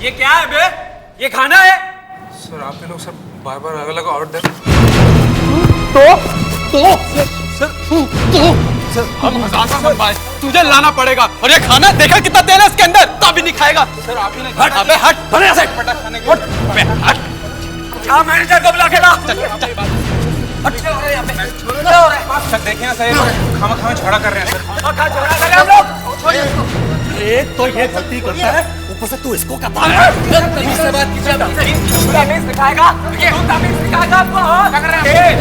ये क्या है बे? ये खाना है? सर आप लोग सब बार बार अलग अलग ऑर्डर सर हम हजार बार मत तुझे लाना पड़ेगा। और ये खाना देखा कितना तेल है इसके अंदर, तो भी नहीं खाएगा। सर आप ही ने हट अबे हट बड़े से हट अबे हट। क्या मैनेजर को बुला के ला। सर देखिए ना सर खामा खामा झगड़ा कर रहे हैं सर। कहाँ झगड़ा कर रहे हैं हम लोग? एक तो ये गलती करता है, ऊपर से तू इसको क्या पाल रहा है? तमीज से बात कीजिए। तमीज सिखाएगा? ये तमीज सिखाएगा आपको? क्या कर रहे हैं?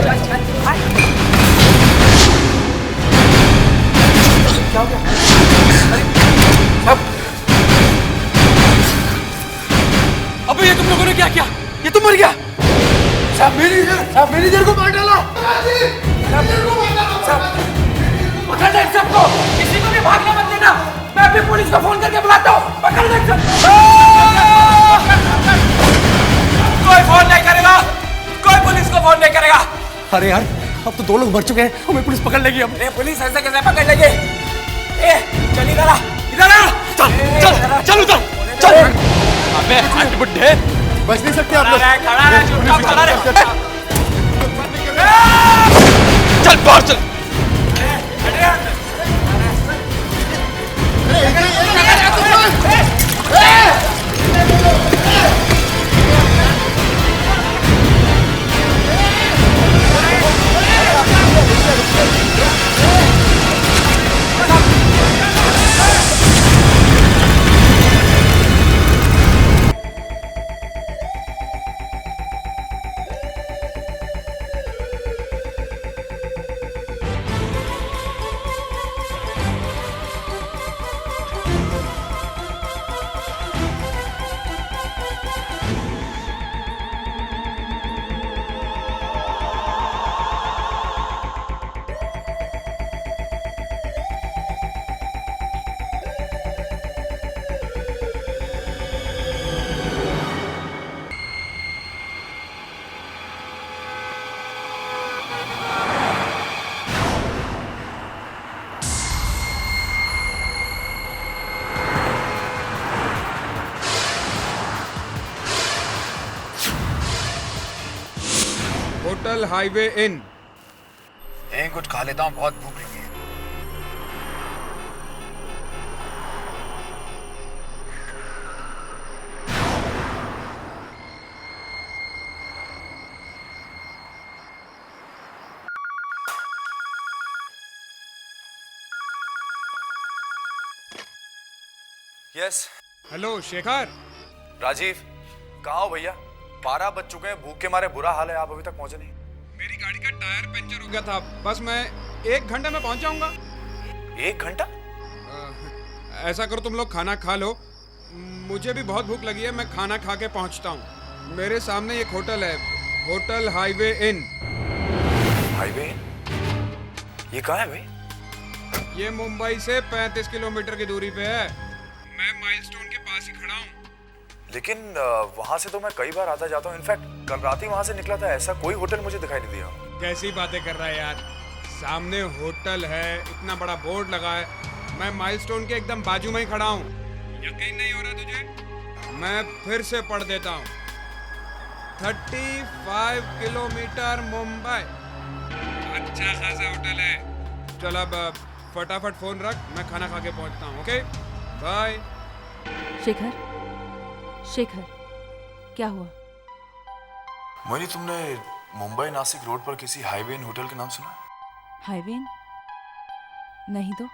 क्या हो गया? अबे ये तुम लोगों ने क्या किया? ये तुम मर गया? सब मैनेजर को मार डाला। पकड़ ले सबको, किसी को भी भागने मत देना। मैं अभी पुलिस को फोन करके बुलाता हूँ। पकड़ ले सबको। कोई फोन नहीं करेगा, कोई पुलिस को फोन नहीं करेगा। अरे यार अब तो 2 लोग मर चुके हैं, हमें पुलिस पकड़ लेगी। अब पुलिस ऐसे कैसे पकड़ लेगी? चल इधर आ, इधर आ। चल चल उधर चल। अबे हट बुड्ढे, बच नहीं सकते आप लोग। खड़ा रहे चुपचाप खड़ा रहे। चल बाहर चल। Hotel highway in. यहीं कुछ खा लेता हूँ, बहुत भूख लगी है। Yes hello Shekhar. राजीव, कहाँ हो भैया? 12 बज चुके हैं, भूख के मारे बुरा हाल है, आप अभी तक पहुंचे नहीं। मेरी गाड़ी का टायर पंचर हो गया था, बस मैं 1 घंटे में पहुंच जाऊंगा। 1 घंटा? ऐसा करो तुम लोग खाना खा लो, मुझे भी बहुत भूख लगी है, मैं खाना खा के पहुंचता हूँ। मेरे सामने एक होटल है, hotel highway in. Highway in? ये कहाँ है भाई? ये मुंबई से 35 किलोमीटर की दूरी पे है। मैं माइलस्टोन के पास ही खड़ा हूँ। लेकिन वहां से तो मैं कई बार आता जाता हूँ, इनफैक्ट कल रात ही वहां से निकला था, ऐसा कोई होटल मुझे दिखाई नहीं दिया। कैसी बातें कर रहा है यार, सामने होटल है, इतना बड़ा बोर्ड लगा है, मैं माइलस्टोन के एकदम बाजू में ही खड़ा हूँ। यकीन नहीं हो रहा तुझे? मैं फिर से पढ़ देता हूँ। 35 किलोमीटर मुंबई, अच्छा खासा होटल है। चल अब फटाफट फोन रख, मैं खाना खा के पहुंचता हूँ। Okay bye. शेखर, शेखर क्या हुआ? मोहिनी, तुमने मुंबई नासिक रोड पर किसी हाईवे इन होटल का नाम सुना? हाईवे? नहीं तो।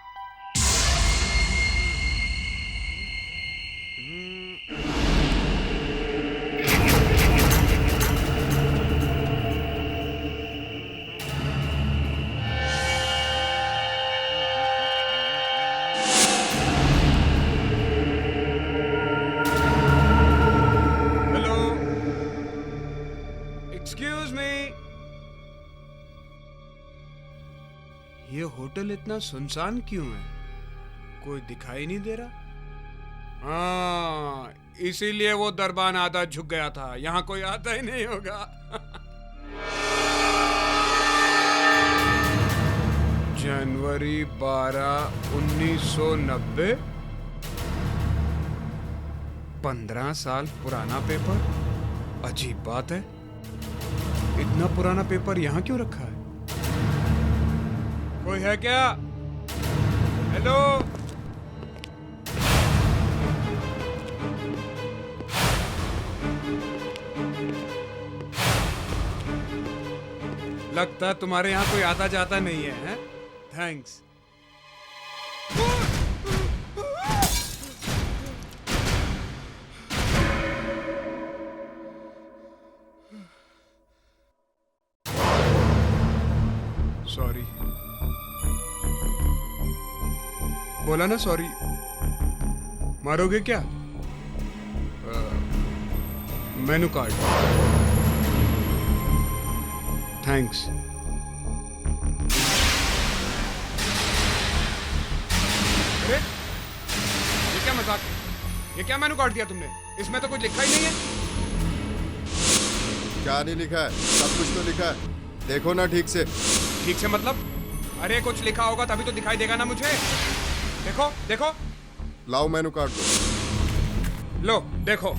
एक्सक्यूज मी, ये होटल इतना सुनसान क्यों है? कोई दिखाई नहीं दे रहा। हाँ, इसीलिए वो दरबान आधा झुक गया था, यहाँ कोई आता ही नहीं होगा। जनवरी 12, 1990। 15 साल पुराना पेपर? अजीब बात है, इतना पुराना पेपर यहाँ क्यों रखा है? कोई है क्या? हेलो? लगता है तुम्हारे यहाँ कोई आता जाता नहीं है, हैं? थैंक्स। सॉरी। बोला ना सॉरी। मारोगे क्या? Menu card. थैंक्स। अरे ये क्या मजाक है? ये क्या मेनू कार्ड दिया तुमने? इसमें तो कुछ लिखा ही नहीं है। क्या नहीं लिखा है? सब कुछ तो लिखा है, देखो ना ठीक से। ठीक से मतलब? अरे कुछ लिखा होगा तभी तो दिखाई देगा ना मुझे। देखो देखो। लाओ मेनू कार्ड दो। लो देखो।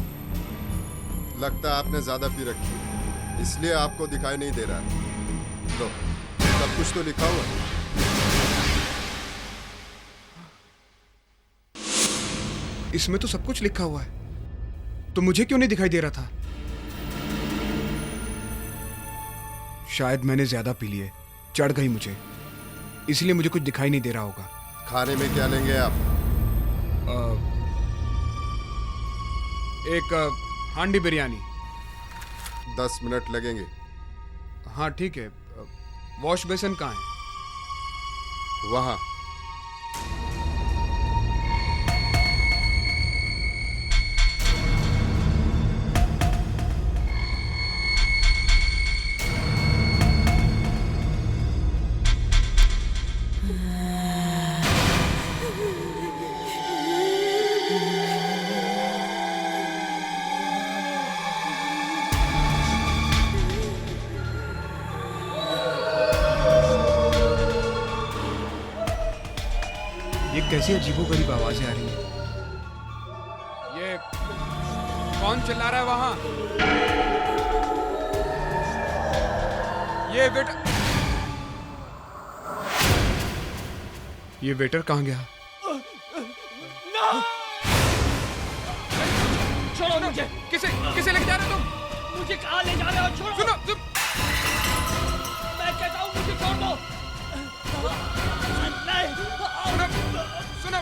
लगता है आपने ज्यादा पी रखी है, इसलिए आपको दिखाई नहीं दे रहा है। लो, सब कुछ तो लिखा हुआ है। इसमें तो सब कुछ लिखा हुआ है, तो मुझे क्यों नहीं दिखाई दे रहा था? शायद मैंने ज्यादा पी लिए, चढ़ गई मुझे, इसलिए मुझे कुछ दिखाई नहीं दे रहा होगा। खाने में क्या लेंगे आप? एक हांडी बिरयानी। 10 मिनट लगेंगे। हाँ ठीक है। वॉश बेसिन कहाँ है? वहाँ। ये कैसी अजीबोगरीब आवाजें आ रही हैं? ये कौन चिल्ला रहा है वहां? ये वेटर कहाँ गया? छोड़ो मुझे। किसे लेके जा रहे हो तुम? मुझे कहाँ ले जा रहे हो? छोड़ो। सुनो मैं कहता हूँ मुझे छोड़ दो। नहीं। सुनो।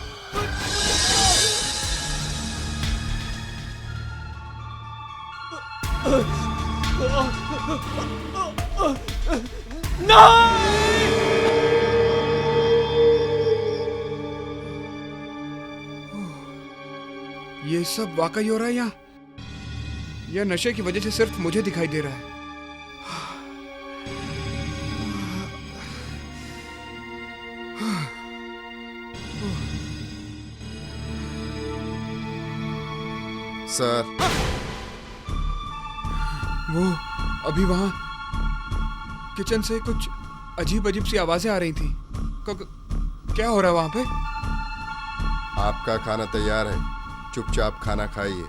ये सब वाकई हो रहा है यहाँ? यह नशे की वजह से सिर्फ मुझे दिखाई दे रहा है। सर, वो अभी वहां किचन से कुछ अजीब अजीब सी आवाजें आ रही थी। क्या हो रहा है वहां पे? आपका खाना तैयार है, चुपचाप खाना खाइए।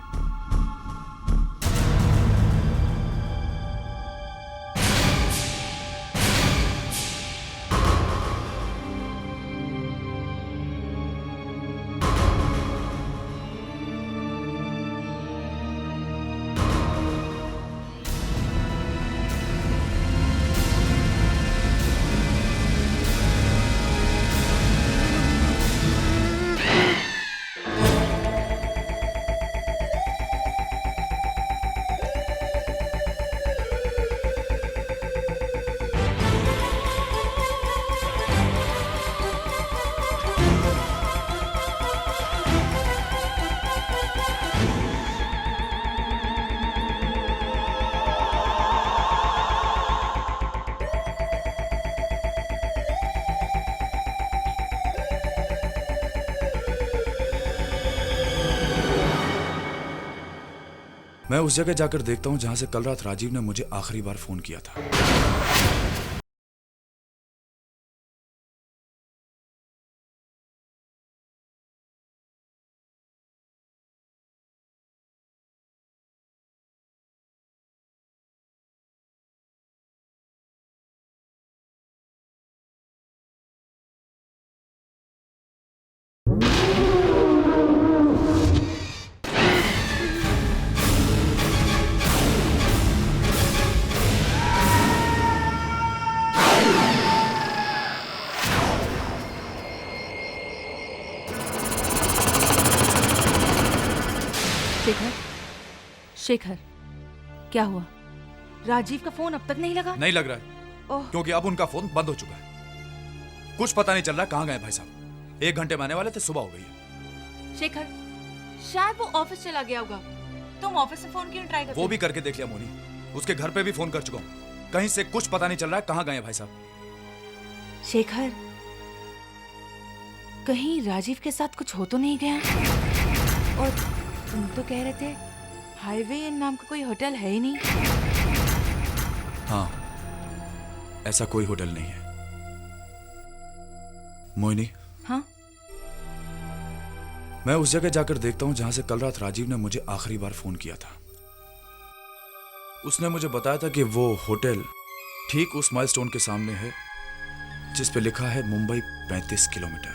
मैं उस जगह जाकर देखता हूँ जहां से कल रात राजीव ने मुझे आखिरी बार फोन किया था। शेखर, शेखर, क्या हुआ? राजीव का फोन अब तक नहीं लगा? नहीं लग रहा है ओह, क्योंकि अब उनका फोन बंद हो चुका है। कुछ पता नहीं चल रहा कहाँ गए भाई साहब। 1 घंटे में आने वाले थे, सुबह हो गई है। शेखर, शायद वो ऑफिस चला गया होगा। तुम ऑफिस से फोन क्यों ट्राई करते? वो भी करके देख लिया मोनी, उसके घर पे भी फोन कर चुका हूँ। कहीं से कुछ पता नहीं चल रहा है कहाँ गए हैं भाई साहब। शेखर, कहीं राजीव के साथ कुछ हो तो नहीं गया? और तुम तो कह रहे थे हाईवे इन नाम का कोई होटल है ही नहीं। हाँ, ऐसा कोई होटल नहीं है। मोहिनी, हाँ? मैं उस जगह जाकर देखता हूं जहां से कल रात राजीव ने मुझे आखिरी बार फोन किया था। उसने मुझे बताया था कि वो होटल ठीक उस माइलस्टोन के सामने है जिस पे लिखा है मुंबई 35 किलोमीटर।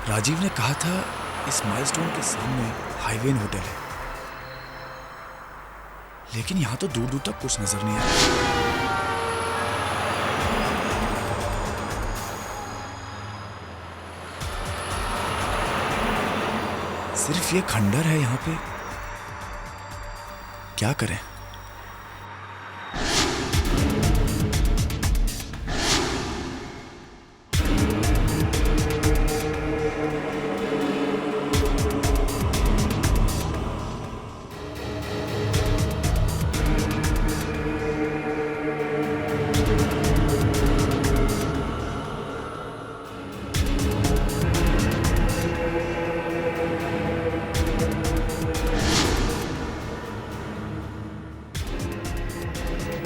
राजीव ने कहा था इस माइलस्टोन के सामने हाईवे इन होटल है, लेकिन यहां तो दूर दूर तक कुछ नजर नहीं आ रहा। सिर्फ ये खंडर है यहां पे। क्या करें?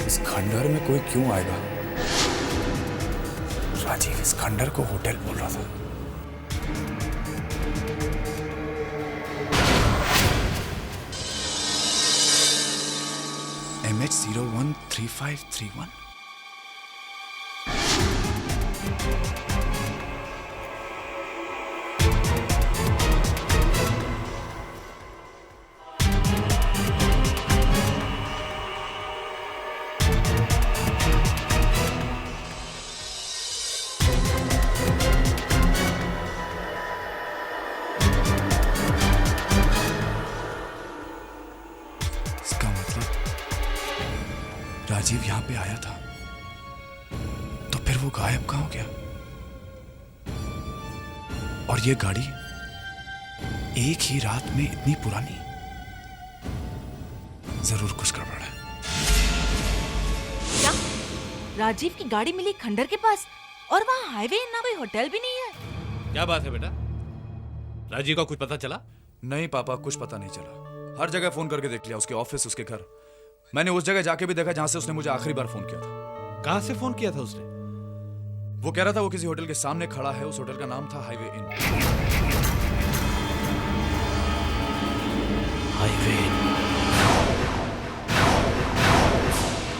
इस खंडर में कोई क्यों आएगा? राजीव इस खंडर को होटल बोल रहा था। MH013531। राजीव यहां पे आया था, तो फिर वो गायब कहां हो गया? और ये गाड़ी एक ही रात में इतनी पुरानी, जरूर कुछ गड़बड़ है। क्या? राजीव की गाड़ी मिली खंडर के पास और वहाँ हाईवे ना कोई होटल भी नहीं है? क्या बात है बेटा? राजीव का कुछ पता चला? नहीं पापा, कुछ पता नहीं चला। हर जगह फोन करके देख लिया, उसके ऑफिस, उसके घर। मैंने उस जगह जाके भी देखा जहां से उसने मुझे आखिरी बार फोन किया था। कहां से फोन किया था उसने? वो कह रहा था वो किसी होटल के सामने खड़ा है। उस होटल का नाम था हाईवे इन। Highway in.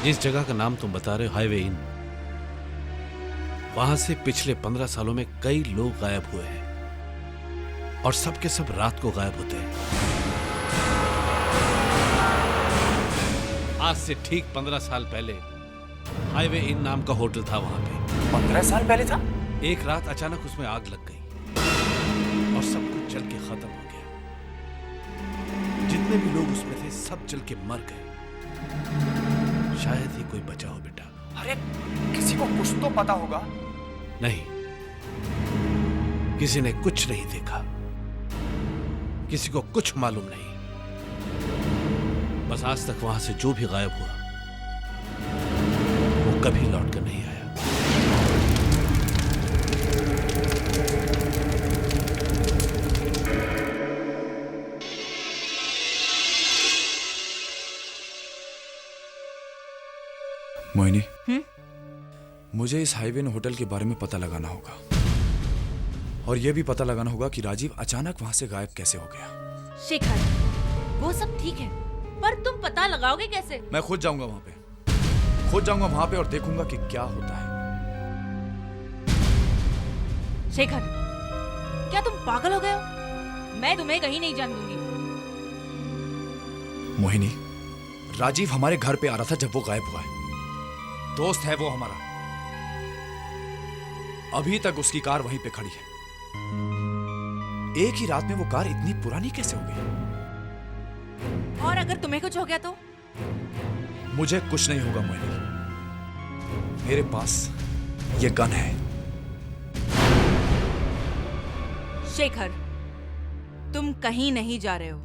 जिस जगह का नाम तुम बता रहे हो, हाईवे इन, वहां से पिछले 15 सालों में कई लोग गायब हुए हैं और सब के सब रात को गायब होते हैं। आज से ठीक 15 साल पहले हाईवे इन नाम का होटल था वहां पे। 15 साल पहले था? एक रात अचानक उसमें आग लग गई और सब कुछ जल के खत्म हो गया। जितने भी लोग उसमें थे सब जल के मर गए। शायद ही कोई बचा हो बेटा। अरे किसी को कुछ तो पता होगा। नहीं, किसी ने कुछ नहीं देखा, किसी को कुछ मालूम नहीं। बस आज तक वहां से जो भी गायब हुआ वो कभी लौट कर नहीं आया। मोहिनी, मुझे इस हाईवे होटल के बारे में पता लगाना होगा और यह भी पता लगाना होगा कि राजीव अचानक वहां से गायब कैसे हो गया। शेखर, वो सब ठीक है, पर तुम पता लगाओगे कैसे? मैं खुद जाऊंगा वहां पे और देखूंगा कि क्या होता है। शेखर, क्या तुम पागल हो गए हो? मैं तुम्हें कहीं नहीं जाने दूंगी। मोहिनी, राजीव हमारे घर पे आ रहा था जब वो गायब हुआ है। दोस्त है वो हमारा। अभी तक उसकी कार वहीं पे खड़ी है। एक ही रात में वो कार इतनी पुरानी कैसे हो गई? और अगर तुम्हें कुछ हो गया तो? मुझे कुछ नहीं होगा मोहिनी। मेरे पास ये गन है। शेखर, तुम कहीं नहीं जा रहे हो,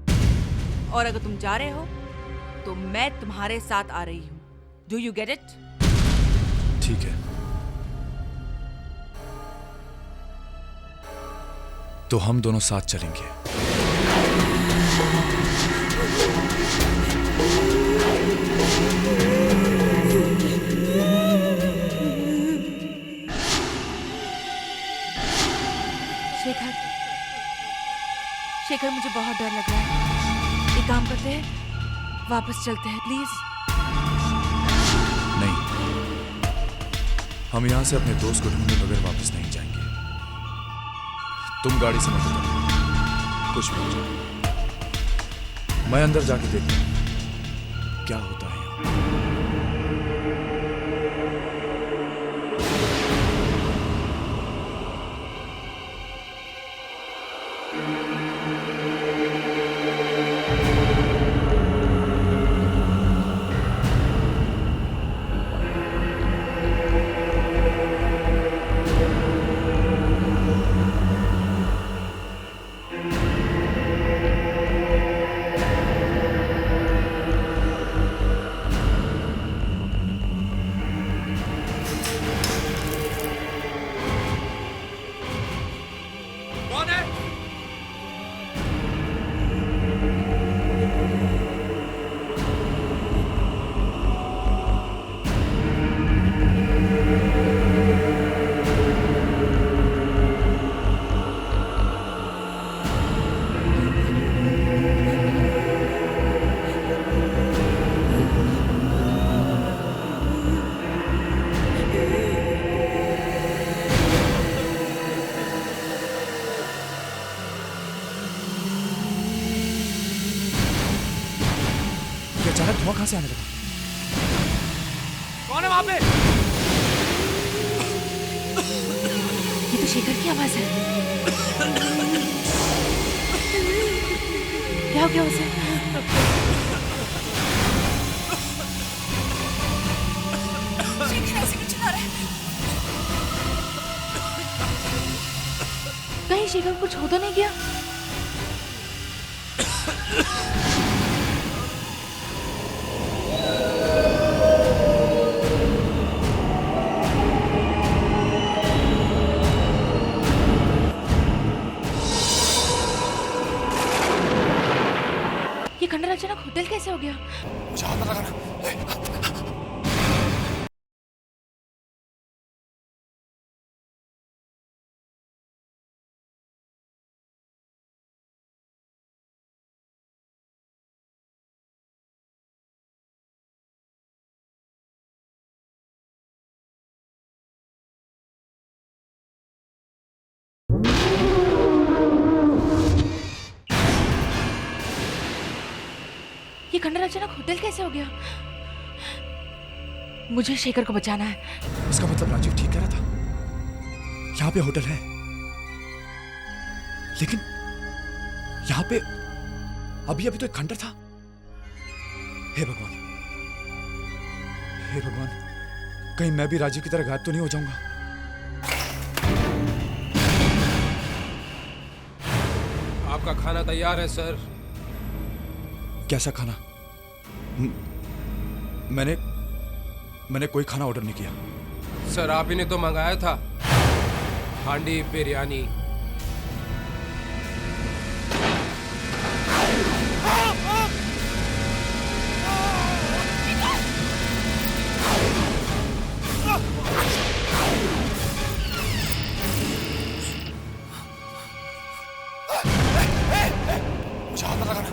और अगर तुम जा रहे हो तो मैं तुम्हारे साथ आ रही हूं। Do you get it? ठीक है, तो हम दोनों साथ चलेंगे। शेखर, शेखर, मुझे बहुत डर लग रहा है। एक काम करते हैं, वापस चलते हैं प्लीज। नहीं, हम यहां से अपने दोस्त को ढूंढने बगैर वापस नहीं जाएंगे। तुम गाड़ी से मत उतरो, कुछ भी हो जाए। मैं अंदर जाके देखता हूं क्या होता है यहाँ। अचानक धुआं कहां से आने लगा? कौन है वहां पे? ये तो शेखर की आवाज है। क्या हो गया उसे? शेखर ऐसे क्यों चिल्ला रहा है? कहीं शेखर को कुछ हो तो नहीं गया? ये खंडर अचानक होटल कैसे हो गया? मुझे हाथ लगाना। ये खंडर अचानक होटल कैसे हो गया? मुझे शेखर को बचाना है। इसका मतलब राजीव ठीक कह रहा था, यहाँ पे होटल है, लेकिन यहाँ पे अभी अभी तो एक खंडर था। हे भगवान, हे भगवान, कहीं मैं भी राजीव की तरह गायब तो नहीं हो जाऊंगा। आप आपका खाना तैयार है सर। कैसा खाना? मैंने कोई खाना ऑर्डर नहीं किया। सर आप ही ने तो मंगाया था हांडी बिरयानी। मुझे हाथ मत लगाना।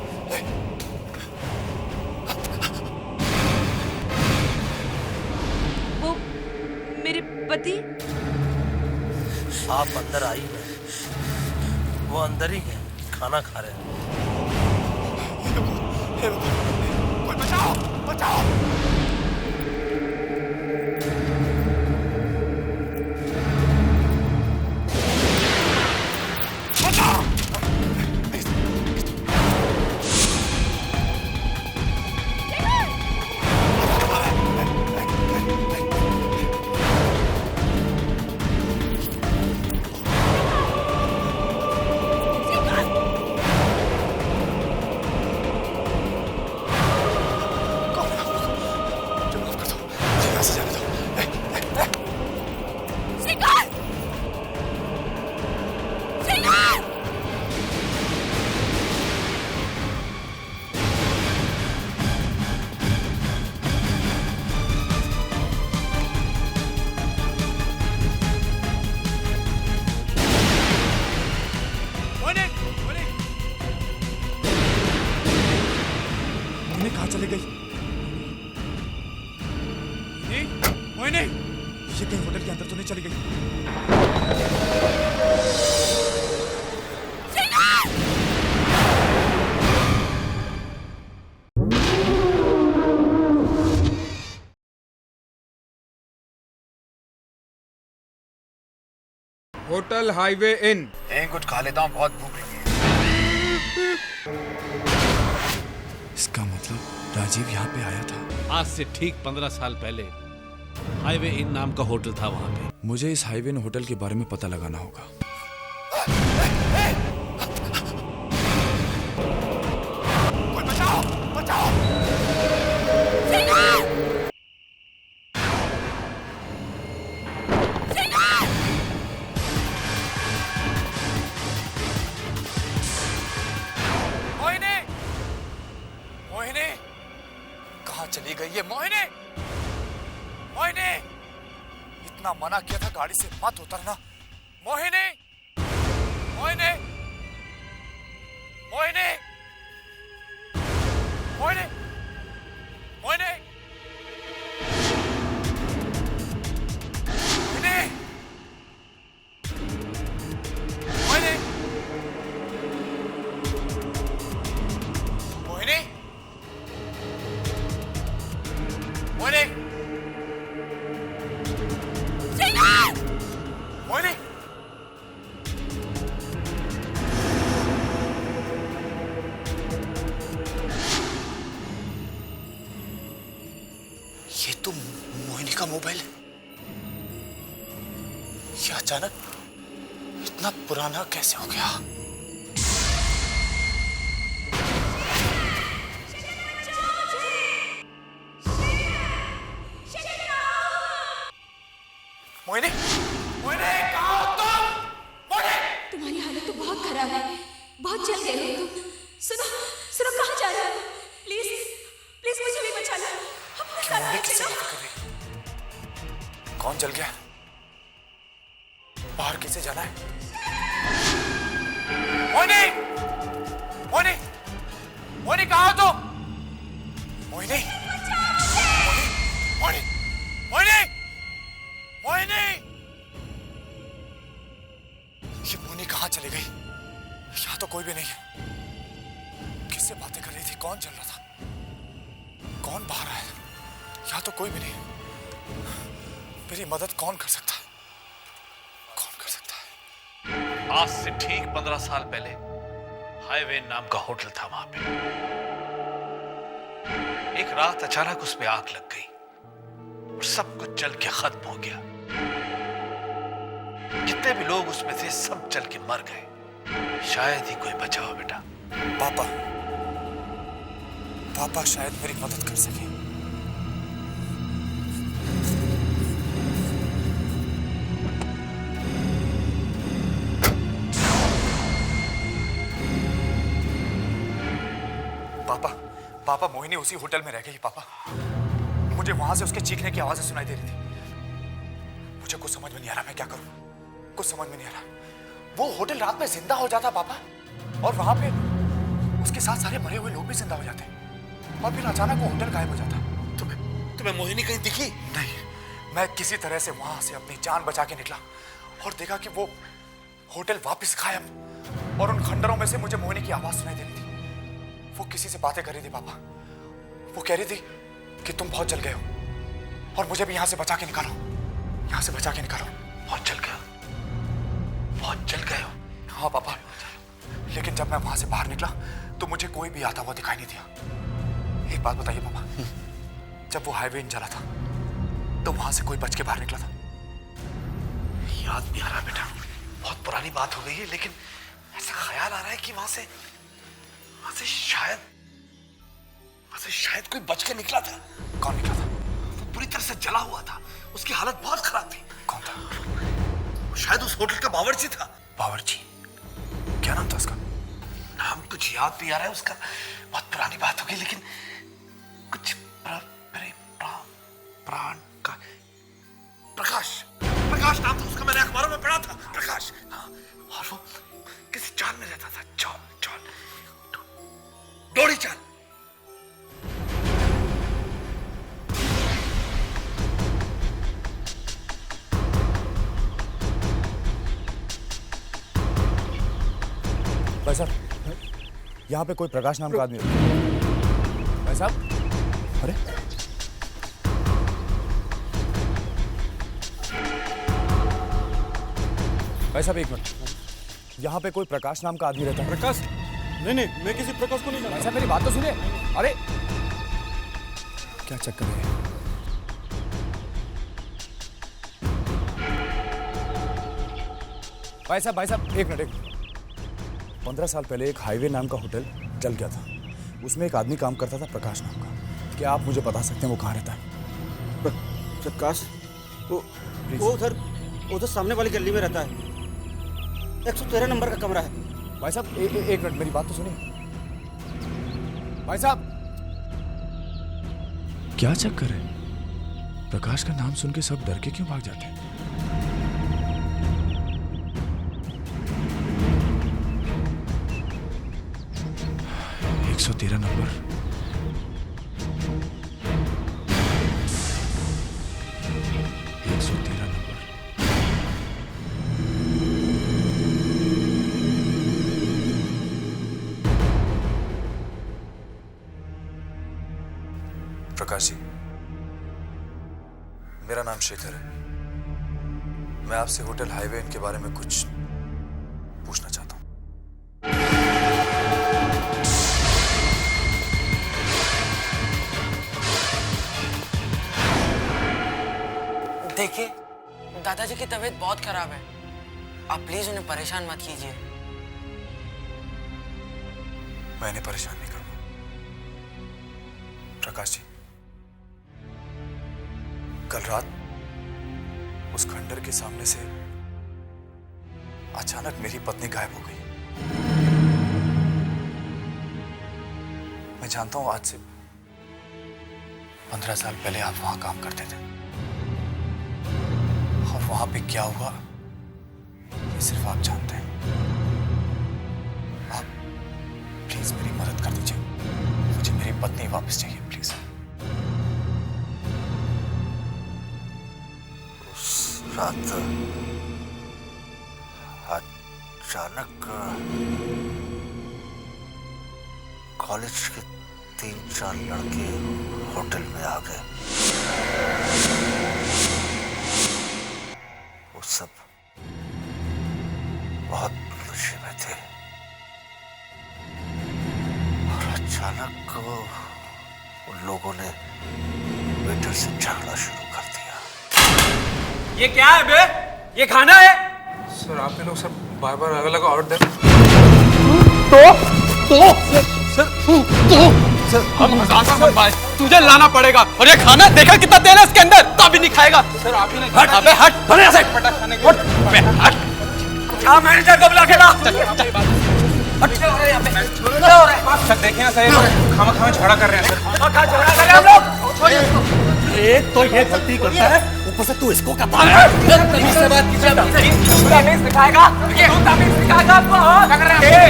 वो मेरे पति। आप अंदर आई हैं, वो अंदर ही है, खाना खा रहे हैं। कोई बचाओ, बचाओ। कहाँ चली गई? मोहिनी, ये कहीं होटल के अंदर तो नहीं चली गई? Hotel highway in. यहीं कुछ खा लेता हूँ, बहुत भूख लगी है। इसका मतलब राजीव यहाँ पे आया था। आज से ठीक 15 साल पहले हाईवे इन नाम का होटल था वहां पे। मुझे इस हाईवे इन होटल के बारे में पता लगाना होगा। कोई बचाओ, बचाओ। मोहिनी, मोहिनी, कहाँ चली गई ये मोहिनी? मोहिनी, इतना मना किया था गाड़ी से मत उतरना। मोहिनी, मोहिनी, मोहिनी, मोहिनी, मोहिनी, मोहिनी, मोहिनी, मोहिनी, मोहिनी, मोहिनी, ये तो मोहिनी का मोबाइल है। ये अचानक इतना पुराना कैसे हो गया? मोहिनी, मोहिनी, कहाँ हो तुम? मोहिनी! तुम्हारी हालत तो बहुत खराब है, बहुत जल गए हो तुम। सुनो, सुनो, कहाँ जा रहे हो? प्लीज, प्लीज मुझे भी बचा लो। अपने साथ मोहिनी आ किससे चलो। बात कर रही है? कौन चल गया? बाहर किसे जाना है? मोहिनी, मोहिनी, मोहिनी, कहाँ हो तुम? मोहिनी, मोहिनी, मोहिनी, मोहिनी, मोहिनी! ये मोहिनी कहाँ चली गई? यहाँ तो कोई भी नहीं है। किससे बातें कर रही थी? कौन चल रहा था? कौन बाहर आया? यहाँ तो कोई भी नहीं। मेरी मदद कौन कर सकता है? कौन कर सकता है? आज से ठीक 15 साल पहले हाईवे नाम का होटल था वहां पे। एक रात अचानक उसमें आग लग गई और सब कुछ जल के खत्म हो गया। जितने भी लोग उसमें थे सब जल के मर गए। शायद ही कोई बचा हो बेटा। पापा, पापा शायद मेरी मदद कर सके। पापा मोहिनी उसी होटल में रह गई पापा। मुझे वहां से उसके चीखने की आवाजें सुनाई दे रही थी। मुझे कुछ समझ में नहीं आ रहा मैं क्या करूं, कुछ समझ में नहीं आ रहा। वो होटल रात में जिंदा हो जाता पापा, और वहां पे उसके साथ सारे मरे हुए लोग भी जिंदा हो जाते, और फिर अचानक वो होटल गायब हो जाता। तुम्हें मोहिनी कहीं दिखी? नहीं, मैं किसी तरह से वहां से अपनी जान बचा के निकला और देखा कि वो होटल वापस गायब, और उन खंडरों में से मुझे मोहिनी की आवाज सुनाई दे रही थी। वो किसी से बातें कर रही थी पापा। वो कह रही थी कि तुम बहुत जल गए हो और मुझे भी यहां से बचा के निकालो, यहां से बचा के निकालो। बहुत जल गए हो, बहुत जल गए हो? हाँ पापा, लेकिन जब मैं वहां से बाहर निकला तो मुझे कोई भी आता हुआ दिखाई नहीं दिया। एक बात बताइए पापा, जब वो हाईवे जला था तो वहां से कोई बच के बाहर निकला था? याद नहीं आ रहा बेटा, बहुत पुरानी बात हो गई है, लेकिन ऐसा ख्याल आ रहा है कि वहां से शायद कोई बच के निकला था। कौन निकला था? वो पूरी तरह से जला हुआ था, उसकी हालत बहुत खराब थी। कौन था? शायद उस होटल का बावर्ची था। बावर्ची? क्या नाम था उसका? नाम कुछ याद नहीं आ रहा है उसका, बहुत पुरानी बात हो गई, लेकिन कुछ प्राण का प्रकाश नाम था उसका, मैंने अखबारों में पढ़ा था। प्रकाश, हाँ, और वो किसी चाल में रहता था। डोरी चाल। भाई साहब, यहाँ पे कोई प्रकाश नाम का आदमी है। भाई साहब, अरे भाई साहब एक मिनट, यहाँ पे कोई प्रकाश नाम का आदमी रहता है? प्रकाश? नहीं, मैं किसी प्रकाश को नहीं जानता। भाई साहब मेरी बात तो सुनिए। अरे क्या चक्कर है? भाई साहब एक मिनट। 15 साल पहले एक हाईवे नाम का होटल जल गया था, उसमें एक आदमी काम करता था प्रकाश नाम का। क्या आप मुझे बता सकते हैं वो कहाँ रहता है? प्रकाश? वो उधर सामने वाली गली में रहता है, 113 नंबर का कमरा है। भाई साहब एक मिनट, मेरी बात तो सुनिए। भाई साहब, क्या चक्कर है? प्रकाश का नाम सुन के सब डर के क्यों भाग जाते हैं? तेरा नंबर। प्रकाश जी, मेरा नाम शेखर है। मैं आपसे होटल हाईवे इनके बारे में कुछ पूछना चाहता हूँ। देखिए, दादाजी की तबीयत बहुत खराब है, आप प्लीज उन्हें परेशान मत कीजिए। मैं इन्हें परेशान नहीं करूंगा। प्रकाश जी, कल रात उस खंडर के सामने से अचानक मेरी पत्नी गायब हो गई। मैं जानता हूं आज से 15 साल पहले आप वहां काम करते थे, और वहां पे क्या हुआ ये सिर्फ आप जानते हैं। आप प्लीज मेरी मदद कर दीजिए, मुझे मेरी पत्नी वापस चाहिए प्लीज। उस रात अचानक कॉलेज के 3-4 लड़के होटल में आ गए। वो सब बहुत नशे में थे, और अचानक उन लोगों ने वेटर से झगड़ा शुरू कर दिया। ये क्या है बे? ये खाना है? सर, आप ये लोग सब बार-बार अलग-अलग ऑर्डर हम हजार का बनवाए, तुझे लाना पड़ेगा। और ये खाना देखा कितना तेल है इसके अंदर, तो अभी नहीं खाएगा। सर आप ही नहीं, हट अबे हट, बने ऐसे हट अबे हट। क्या मैनेजर को बुला के ला। सर देखिए ना सर, खामा झगड़ा कर रहे हैं सर। झगड़ा कर रहे हैं हम लोग। एक तो ये गलती करता है, ऊपर से तू इसको क्या बात इससे बात कीजिए। तमीज सिखाएगा, तू तमीज सिखाएगा आपको। क्या कर रहे हैं?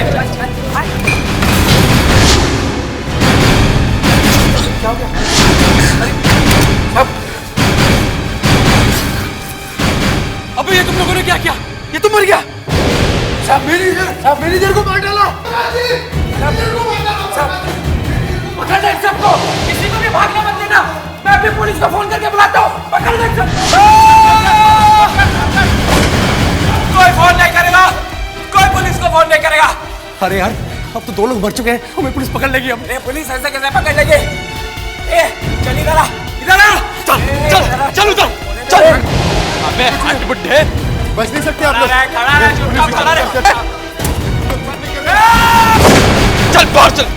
क्या हो गया? अबे ये तुम लोगों ने क्या किया? ये तो मर गया। सब मैनेजर को मार डाला। पकड़ ले सबको, किसी को भी भागने मत देना। मैं अभी पुलिस को फोन करके बुलाता हूँ। पकड़ ले सबको। कोई फोन नहीं करेगा, कोई पुलिस को फोन नहीं करेगा। अरे यार, अब तो 2 लोग मर चुके हैं, हमें पुलिस पकड़ लेगी। अब पुलिस ऐसे कैसे पकड़ लेगी? चल इधर आ, इधर आ। चल उधर चल। अबे हट बुड्ढे, बच नहीं सकते आप लोग। खड़ा रहे, चुपचाप खड़ा रहे। चल बाहर चल।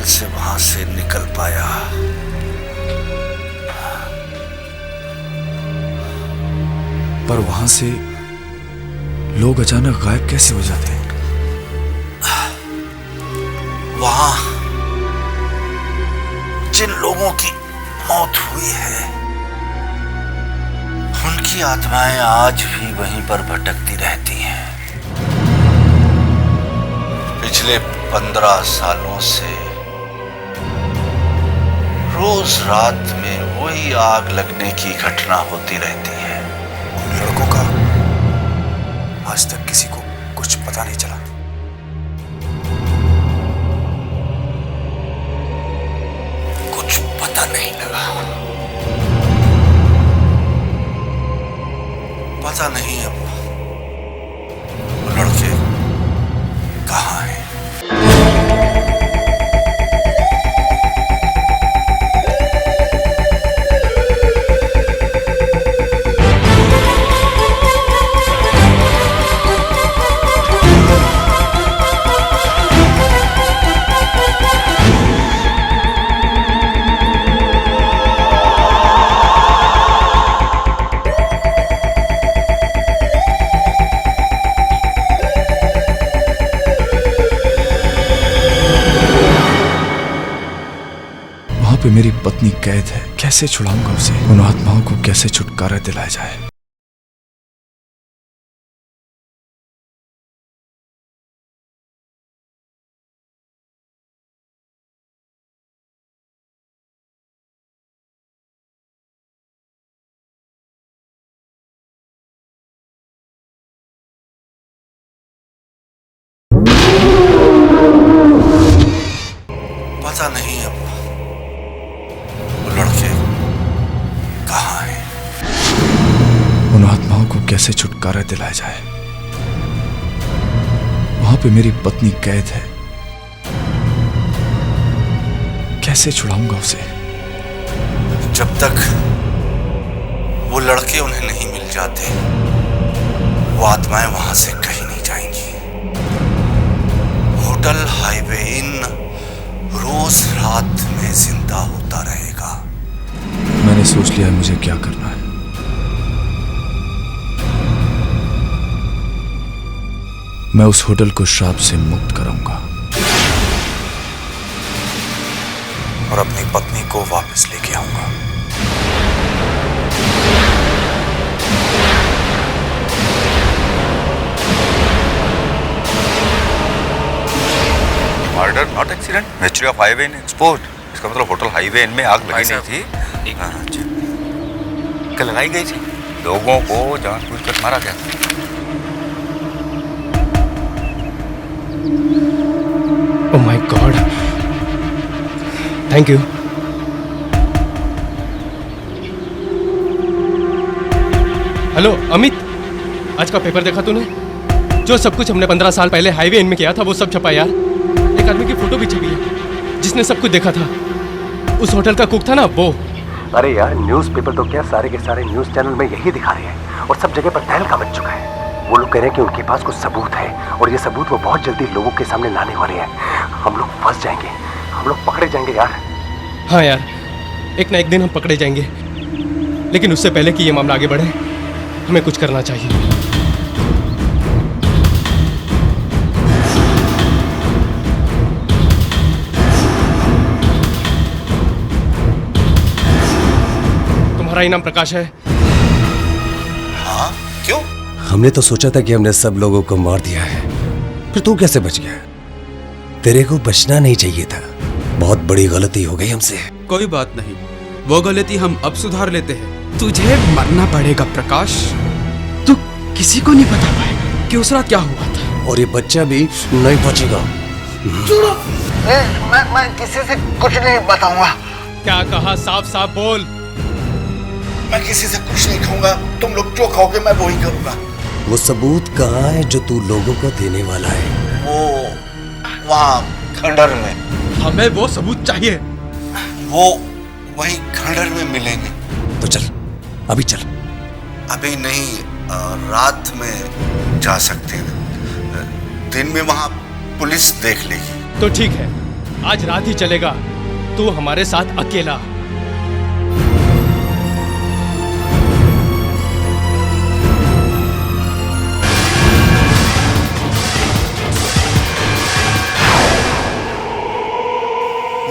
से वहां से निकल पाया। पर वहां से लोग अचानक गायब कैसे हो जाते हैं? वहां जिन लोगों की मौत हुई है, उनकी आत्माएं आज भी वहीं पर भटकती रहती हैं। पिछले 15 सालों से रोज रात में वही आग लगने की घटना होती रहती है। उन लड़कों का आज तक किसी को कुछ पता नहीं चला। कुछ पता नहीं लगा। पता नहीं अब वो लड़के कहाँ हैं। पे मेरी पत्नी कैद है, कैसे छुड़ाऊंगा उसे? उन आत्माओं को कैसे छुटकारा दिलाया जाए? पता नहीं अब लड़के कहाँ हैं। उन आत्माओं को कैसे छुटकारा दिलाया जाए? वहां पे मेरी पत्नी कैद है, कैसे छुड़ाऊंगा उसे? जब तक वो लड़के उन्हें नहीं मिल जाते, वो आत्माएं वहां से कहीं नहीं जाएंगी। होटल हाईवे इन रोज रात में जिंदा होता रहेगा। मैंने सोच लिया है मुझे क्या करना है। मैं उस होटल को श्राप से मुक्त कराऊंगा और अपनी पत्नी को वापस लेके आऊंगा। Murder not accident, mystery of highway in export. इसका मतलब होटल हाईवे इन में आग लगी नहीं थी। क्या लगाई गई थी? लोगों को जानबूझकर मारा गया। Oh my God, thank you. Hello Amit, आज का पेपर देखा तूने? जो सब कुछ हमने 15 साल पहले हाईवे इन में किया था वो सब छपा यार। एक आदमी की फोटो भी छपी है जिसने सब कुछ देखा था। उस होटल का कुक था ना वो। अरे यार न्यूज़पेपर तो क्या, सारे के सारे न्यूज़ चैनल में यही दिखा रहे हैं और सब जगह पर तहलका मच चुका है। वो लोग कह रहे हैं कि उनके पास कुछ सबूत है और ये सबूत वो बहुत जल्दी लोगों के सामने लाने वाले हैं। हम लोग फंस जाएंगे, हम लोग पकड़े जाएंगे यार। हाँ यार, एक ना एक दिन हम पकड़े जाएंगे, लेकिन उससे पहले कि ये मामला आगे बढ़े हमें कुछ करना चाहिए। तुम्हारा इनाम प्रकाश है। हाँ, क्यों? हमने तो सोचा था कि हमने सब लोगों को मार दिया है, फिर तू कैसे बच गया? तेरे को बचना नहीं चाहिए था, बहुत बड़ी गलती हो गई हमसे। कोई बात नहीं, वो गलती हम अब सुधार लेते हैं। तुझे मरना पड़ेगा प्रकाश। तू किसी को नहीं बता पाएगा कि उस रात क्या हुआ था, और ये बच्चा भी नहीं बचेगा। मैं किसी से कुछ नहीं बताऊंगा। क्या कहा? साफ साफ बोल। मैं किसी से कुछ नहीं खाऊंगा, तुम लोग जो खाओगे मैं वही करूंगा। वो सबूत कहाँ है जो तू लोगों को देने वाला है? वो वहाँ खंडर में। हमें वो सबूत चाहिए। वो वही खंडर में मिलेंगे। तो चल, अभी चल। अभी नहीं, रात में जा सकते हैं। दिन में वहाँ पुलिस देख लेगी। तो ठीक है, आज रात ही चलेगा। तू हमारे साथ अकेला।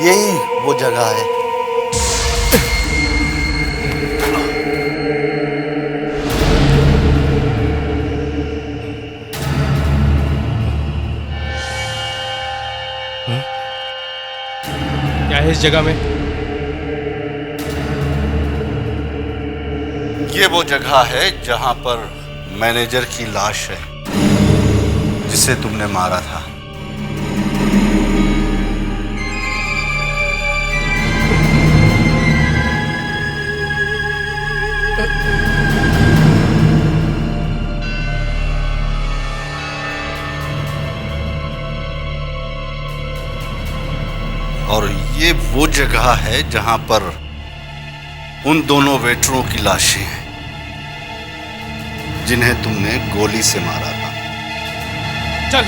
यही वो जगह है। क्या है इस जगह में? ये वो जगह है जहां पर मैनेजर की लाश है जिसे तुमने मारा था। और ये वो जगह है जहां पर उन दोनों वेटरों की लाशें हैं जिन्हें तुमने गोली से मारा था। चल।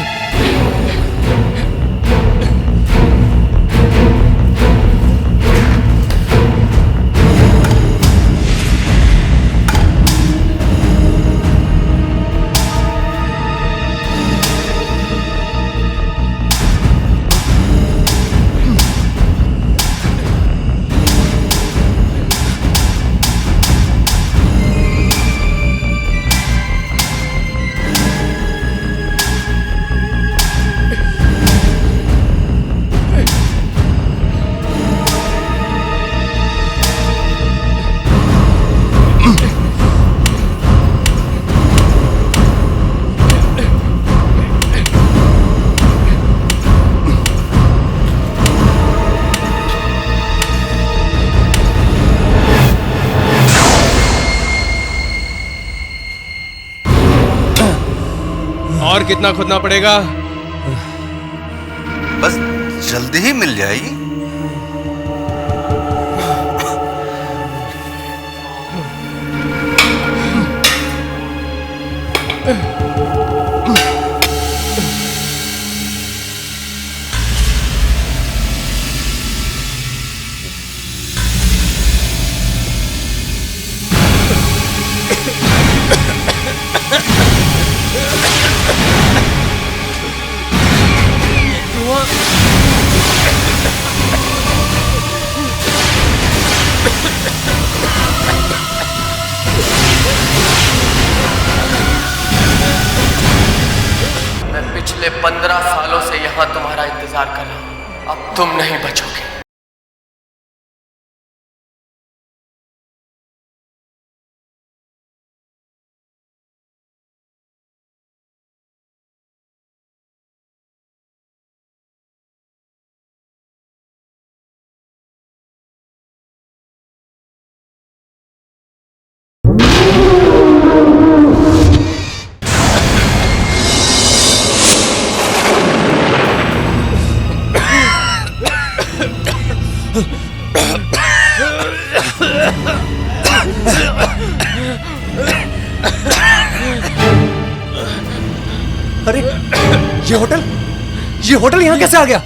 और कितना खोदना पड़ेगा? बस जल्दी ही मिल जाएगी। पिछले 15 सालों से यहाँ तुम्हारा इंतजार कर रहा हूँ। अब तुम नहीं बचोगे। अरे ये होटल यहाँ कैसे आ गया?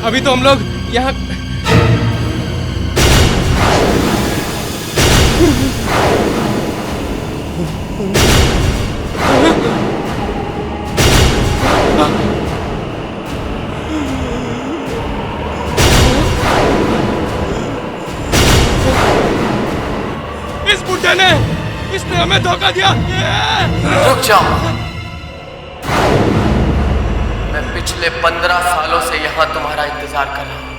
अभी तो हम लोग यहाँ इस बुड्ढे ने इसने हमें धोखा दिया। रुक जाओ। मैं पिछले 15 सालों से यहाँ तुम्हारा इंतजार कर रहा हूँ।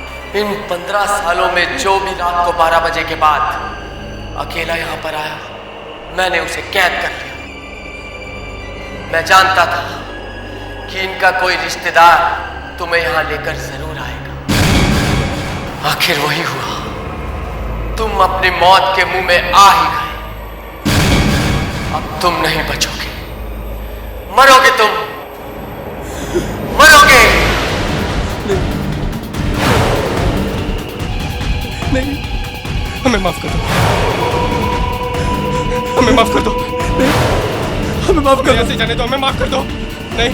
इन 15 सालों में जो भी रात को 12 बजे के बाद अकेला यहाँ पर आया, मैंने उसे कैद कर लिया। मैं जानता था कि इनका कोई रिश्तेदार तुम्हें यहाँ लेकर जरूर आएगा। आखिर वही हुआ। तुम अपनी मौत के मुंह में आ ही गए। अब तुम नहीं बचोगे, मरोगे तुम, मरोगे। नहीं, हमें माफ कर दो, हमें माफ कर दो, हमें माफ कर दो, ऐसे जाने दो, हमें माफ कर दो। नहीं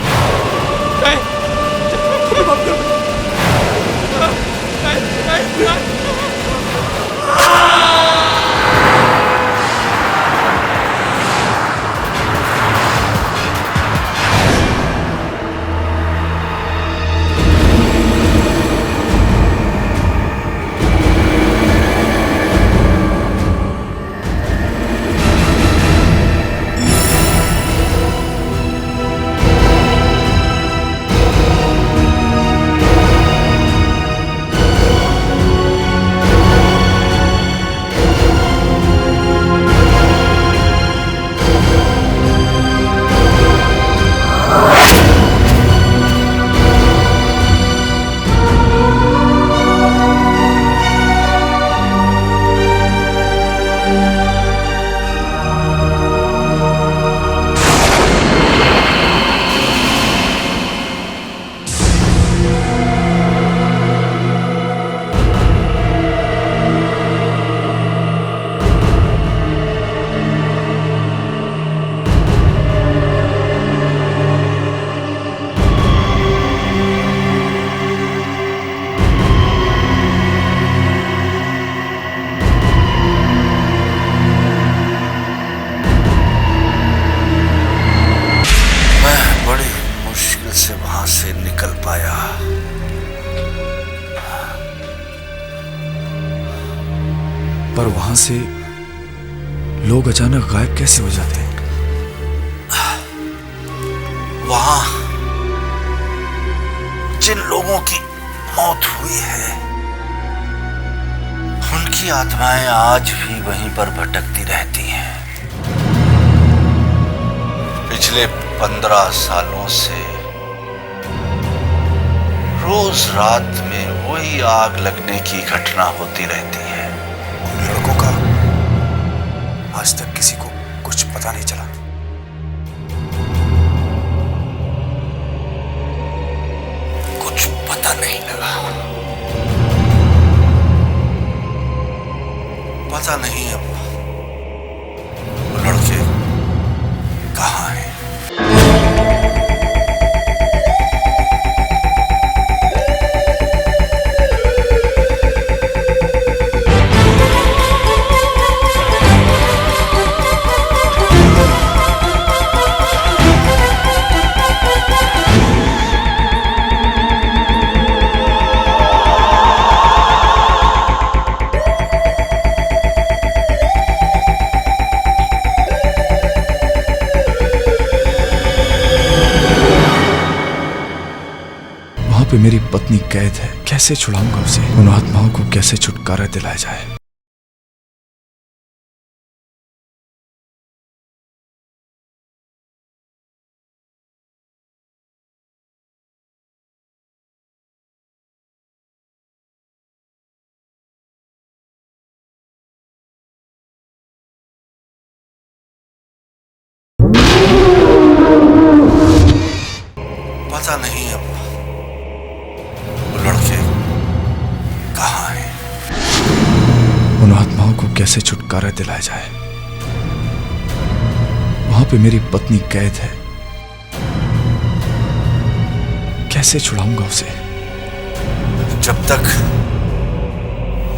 नहीं, हमें माफ कर दो। नहीं, नहीं। पर वहां से लोग अचानक गायब कैसे हो जाते हैं? वहां जिन लोगों की मौत हुई है उनकी आत्माएं आज भी वहीं पर भटकती रहती हैं। पिछले 15 सालों से रोज रात में वही आग लगने की घटना होती रहती है। उन लड़कों का आज तक किसी को कुछ पता नहीं चला। कुछ पता नहीं लगा। पता नहीं अब वो लड़के कहाँ हैं। पे मेरी पत्नी कैद है, कैसे छुड़ाऊंगा उसे? उन आत्माओं को कैसे छुटकारा दिलाया जाए? पता नहीं अब वो लड़के कहाँ हैं। उन आत्माओं को कैसे छुटकारा दिलाया जाए? वहां पे मेरी पत्नी कैद है, कैसे छुड़ाऊंगा उसे? जब तक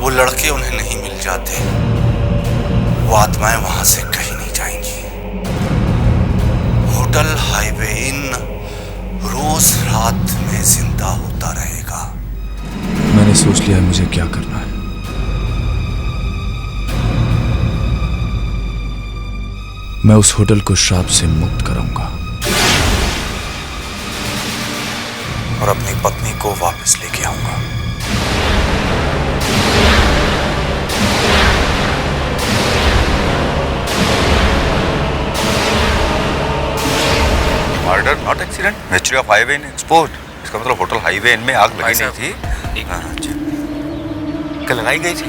वो लड़के उन्हें नहीं मिल जाते, वो आत्माएं वहां से कहीं नहीं जाएंगी। होटल हाईवे इन रोज रात में जिंदा होता रहेगा। मैंने सोच लिया है मुझे क्या करना है। मैं उस होटल को श्राप से मुक्त कराऊंगा और अपनी पत्नी को वापस लेके आऊंगा। Murder not accident, mystery of highway in export. इसका मतलब होटल हाईवे इन में आग लगी नहीं थी। क्या लगाई गई थी?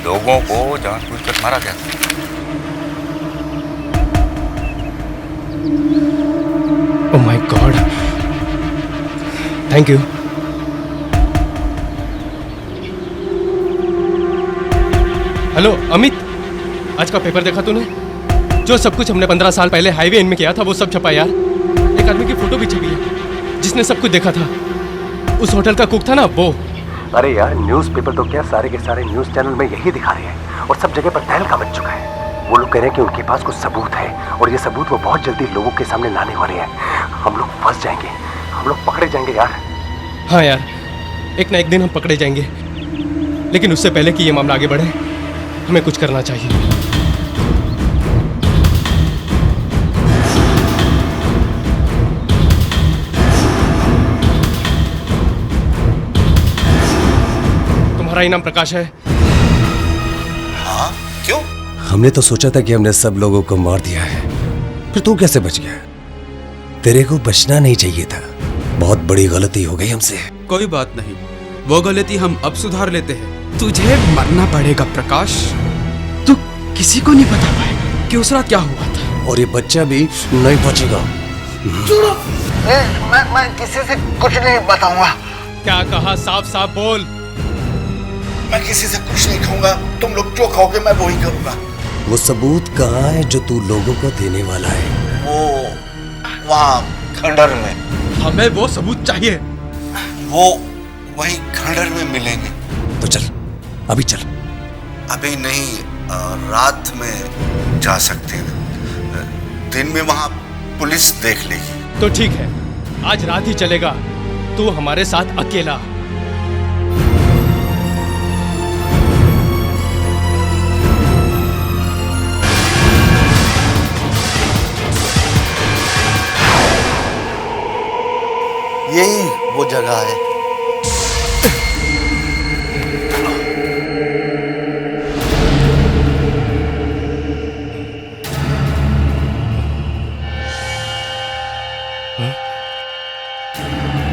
लोगों को जानबूझकर मारा गया। Oh my God, thank you. Hello Amit, आज का पेपर देखा तूने? जो सब कुछ हमने 15 साल पहले हाईवे इन में किया था वो सब छपा यार। एक आदमी की फोटो भी छपी है जिसने सब कुछ देखा था। उस होटल का कुक था ना वो। अरे यार, न्यूज़पेपर तो क्या, सारे के सारे न्यूज़ चैनल में यही दिखा रहे हैं और सब जगह पर तहलका मच चुका है। वो लोग कह रहे हैं कि उनके पास कुछ सबूत है और ये सबूत वो बहुत जल्दी लोगों के सामने लाने वाले हैं। हम लोग फंस जाएंगे, हम लोग पकड़े जाएंगे यार। हाँ यार, एक ना एक दिन हम पकड़े जाएंगे, लेकिन उससे पहले कि ये मामला आगे बढ़े हमें कुछ करना चाहिए। तुम्हारा ही नाम प्रकाश है? हाँ, क्यों? हमने तो सोचा था कि हमने सब लोगों को मार दिया है, फिर तू कैसे बच गया? तेरे को बचना नहीं चाहिए था, बहुत बड़ी गलती हो गई हमसे। कोई बात नहीं, वो गलती हम अब सुधार लेते हैं। तुझे मरना पड़ेगा प्रकाश। तू किसी को नहीं बता पाएगा कि उस रात क्या हुआ था, और ये बच्चा भी नहीं बचेगा। मैं किसी से कुछ नहीं बताऊंगा। क्या कहा? साफ साफ बोल। मैं किसी से कुछ नहीं खाऊंगा, तुम लोग जो खाओगे मैं वही करूंगा। वो सबूत कहाँ है जो तू लोगों को देने वाला है? वो वहाँ खंडर में। हमें वो सबूत चाहिए। वो वही खंडर में मिलेंगे। तो चल, अभी चल। अभी नहीं, रात में जा सकते हैं। दिन में वहाँ पुलिस देख लेगी। तो ठीक है, आज रात ही चलेगा। तू हमारे साथ अकेला। यही वो जगह है।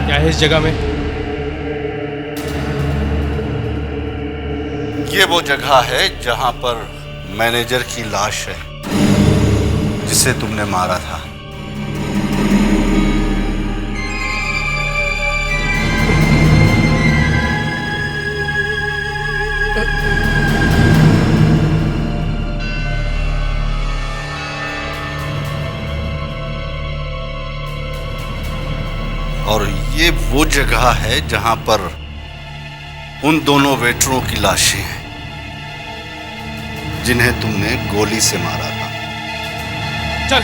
क्या है इस जगह में? ये वो जगह है जहां पर मैनेजर की लाश है जिसे तुमने मारा था। और ये वो जगह है जहां पर उन दोनों वेटरों की लाशें हैं जिन्हें तुमने गोली से मारा था। चल।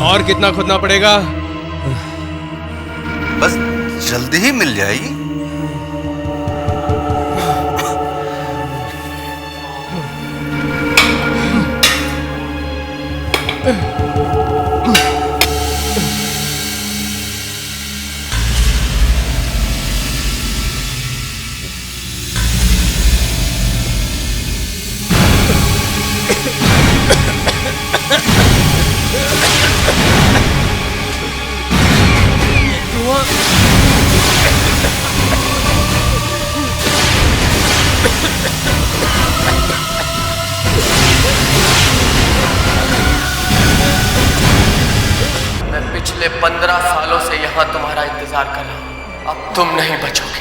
और कितना खोदना पड़ेगा? बस जल्दी ही मिल जाएगी। पिछले 15 सालों से यहां तुम्हारा इंतजार कर रहा हूं। अब तुम नहीं बचोगे।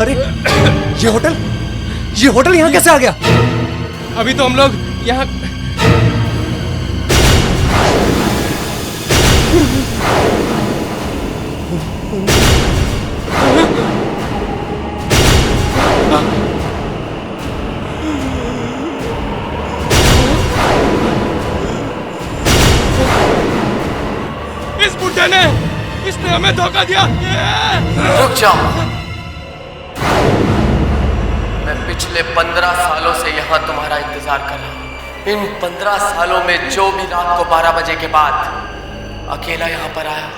अरे ये होटल यहाँ कैसे आ गया? अभी तो हम लोग यहाँ इस बुड्ढे ने इसने हमें धोखा दिया। रुक जाओ। मैं पिछले 15 सालों से यहाँ तुम्हारा इंतजार कर रहा हूँ। इन 15 सालों में जो भी रात को 12 बजे के बाद अकेला यहाँ पर आया,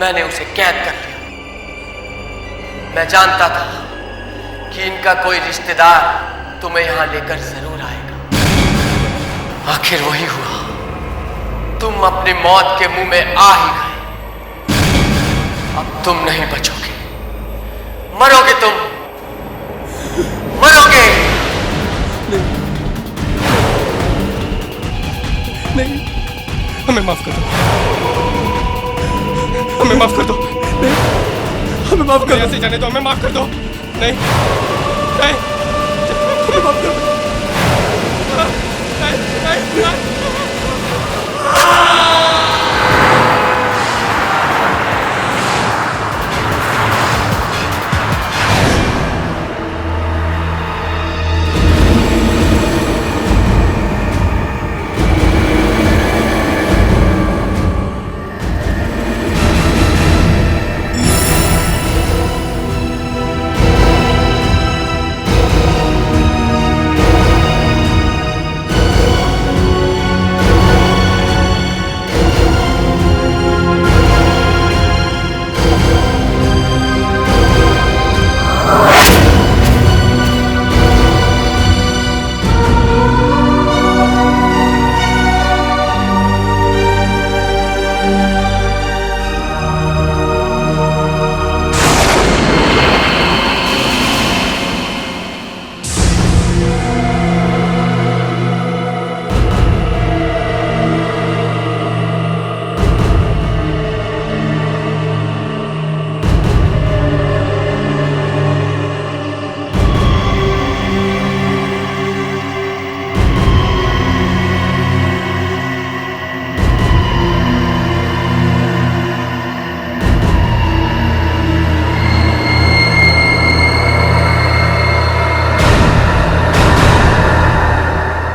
मैंने उसे कैद कर लिया। मैं जानता था कि इनका कोई रिश्तेदार तुम्हें यहाँ लेकर जरूर आएगा। आखिर वही हुआ। तुम अपनी मौत के मुंह में आ ही गए। अब तुम नहीं बचोगे, मरोगे तुम, मरोगे। नहीं, हमें माफ कर दो, हमें माफ कर दो, हमें माफ कर दो, ऐसे जाने दो, हमें माफ कर दो। नहीं नहीं, हमें माफ कर दो। नहीं नहीं, नहीं।